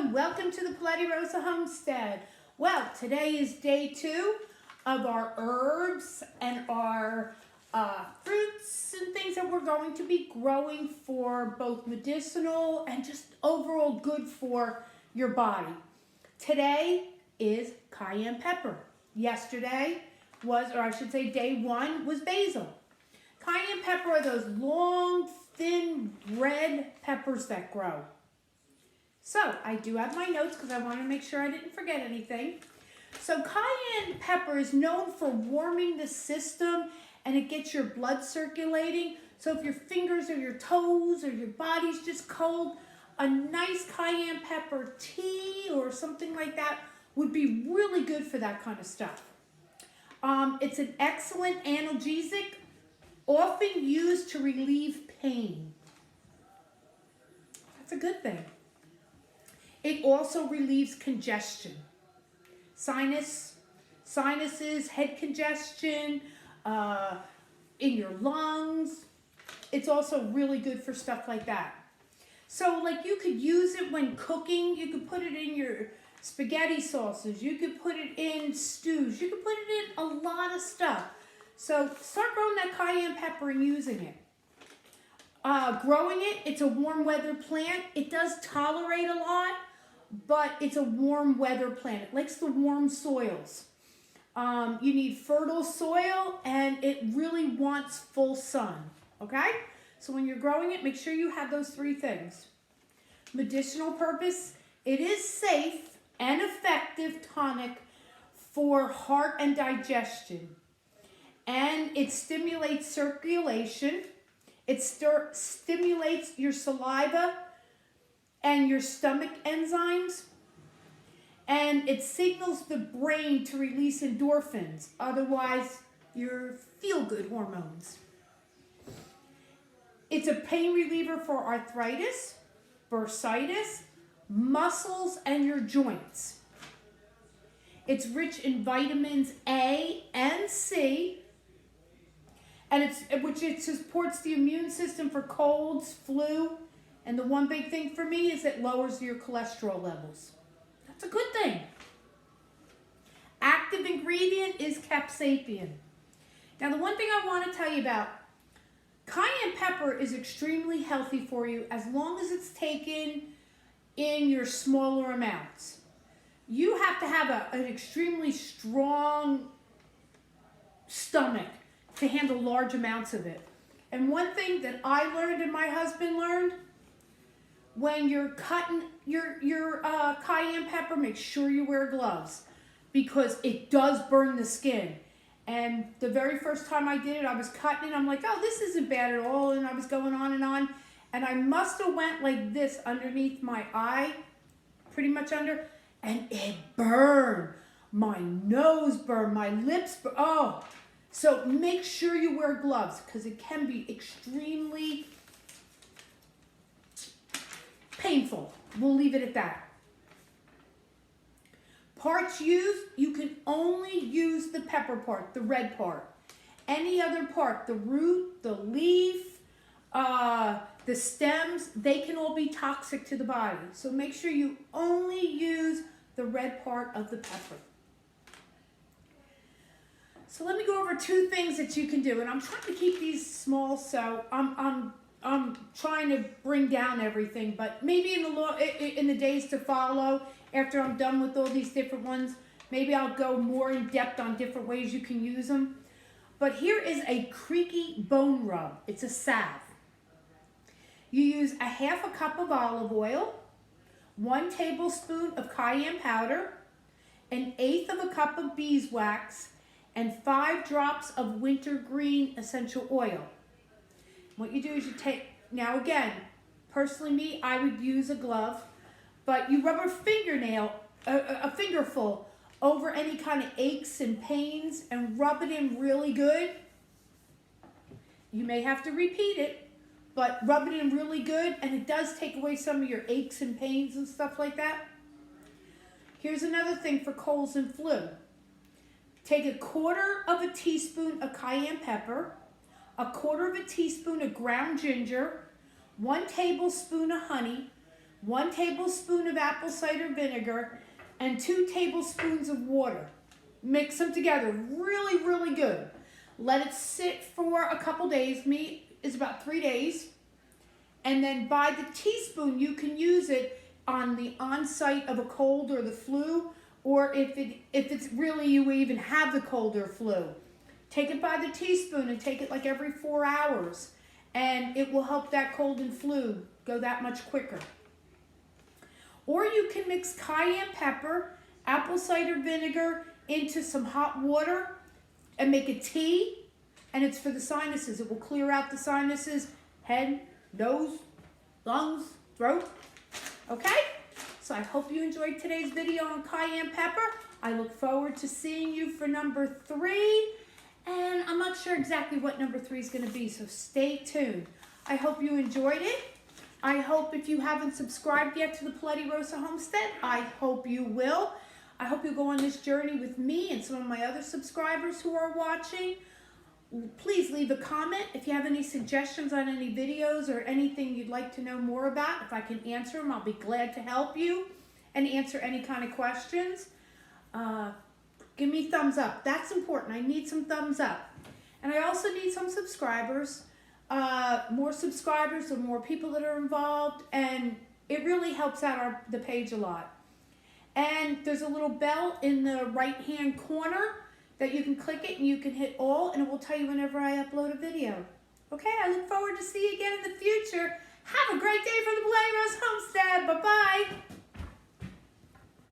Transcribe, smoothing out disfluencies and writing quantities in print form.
everyone, welcome to the Polettirosa Homestead. Well, today is day 2 of our herbs and our fruits and things that we're going to be growing for both medicinal and just overall good for your body. Today is cayenne pepper. Yesterday was, or I should say day 1 was basil. Cayenne pepper are those long, thin, red peppers that grow. So, I do have my notes because I want to make sure I didn't forget anything. So, cayenne pepper is known for warming the system and it gets your blood circulating. So, if your fingers or your toes or your body's just cold, a nice cayenne pepper tea or something like that would be really good for that kind of stuff. It's an excellent analgesic, often used to relieve pain. That's a good thing. It also relieves congestion, sinuses, head congestion, in your lungs. It's also really good for stuff like that. So like you could use it when cooking. You could put it in your spaghetti sauces. You could put it in stews. You could put it in a lot of stuff. So start growing that cayenne pepper and using it. Growing it, it's a warm weather plant. It does tolerate a lot, but it's a warm weather plant. It likes the warm soils. You need fertile soil and it really wants full sun, okay? So when you're growing it, make sure you have those 3 things. Medicinal purpose, it is safe and effective tonic for heart and digestion. And it stimulates circulation. It stimulates your saliva and your stomach enzymes, and it signals the brain to release endorphins, otherwise your feel-good hormones. It's a pain reliever for arthritis, bursitis, muscles, and your joints. It's rich in vitamins A and C, and it supports the immune system for colds, flu. And the one big thing for me is it lowers your cholesterol levels. That's a good thing. Active ingredient is capsaicin. Now the one thing I want to tell you about, cayenne pepper is extremely healthy for you as long as it's taken in your smaller amounts. You have to have an extremely strong stomach to handle large amounts of it. And one thing that I learned and my husband learned, when you're cutting your cayenne pepper, make sure you wear gloves because it does burn the skin. And the very first time I did it, I was cutting it. I'm like, oh, this isn't bad at all. And I was going on. And I must have went like this underneath my eye, pretty much under, and it burned. My nose burned, my lips burned. Oh, so make sure you wear gloves because it can be extremely painful. We'll leave it at that. Parts used, you can only use the pepper part, the red part. Any other part, the root, the leaf, the stems, they can all be toxic to the body. So make sure you only use the red part of the pepper. So let me go over 2 things that you can do. And I'm trying to keep these small, so I'm trying to bring down everything, but maybe in the days to follow, after I'm done with all these different ones, maybe I'll go more in depth on different ways you can use them. But here is a creaky bone rub. It's a salve. You use a 1/2 cup of olive oil, 1 tablespoon of cayenne powder, 1/8 cup of beeswax, and 5 drops of wintergreen essential oil. What you do is you take, now again, personally me, I would use a glove, but you rub a fingerful over any kind of aches and pains and rub it in really good. You may have to repeat it, but rub it in really good and it does take away some of your aches and pains and stuff like that. Here's another thing for colds and flu. Take 1/4 teaspoon of cayenne pepper, 1/4 teaspoon of ground ginger, 1 tablespoon of honey, 1 tablespoon of apple cider vinegar, and 2 tablespoons of water. Mix them together really, really good. Let it sit for a couple days. Me is about 3 days. And then by the teaspoon, you can use it on the onset of a cold or the flu, or if it's really you even have the cold or flu. Take it by the teaspoon and take it like every 4 hours, and it will help that cold and flu go that much quicker. Or you can mix cayenne pepper, apple cider vinegar into some hot water and make a tea, and it's for the sinuses. It will clear out the sinuses, head, nose, lungs, throat. Okay? So I hope you enjoyed today's video on cayenne pepper. I look forward to seeing you for number 3. And I'm not sure exactly what number 3 is going to be, so stay tuned. I hope you enjoyed it. I hope if you haven't subscribed yet to the Polettirosa Homestead, I hope you will. I hope you'll go on this journey with me and some of my other subscribers who are watching. Please leave a comment if you have any suggestions on any videos or anything you'd like to know more about. If I can answer them, I'll be glad to help you and answer any kind of questions. Give me thumbs up. That's important. I need some thumbs up. And I also need some subscribers. More subscribers, the more people that are involved, and it really helps out the page a lot. And there's a little bell in the right-hand corner that you can click it and you can hit all, and it will tell you whenever I upload a video. Okay, I look forward to see you again in the future. Have a great day from the Polettirosa Homestead. Bye-bye.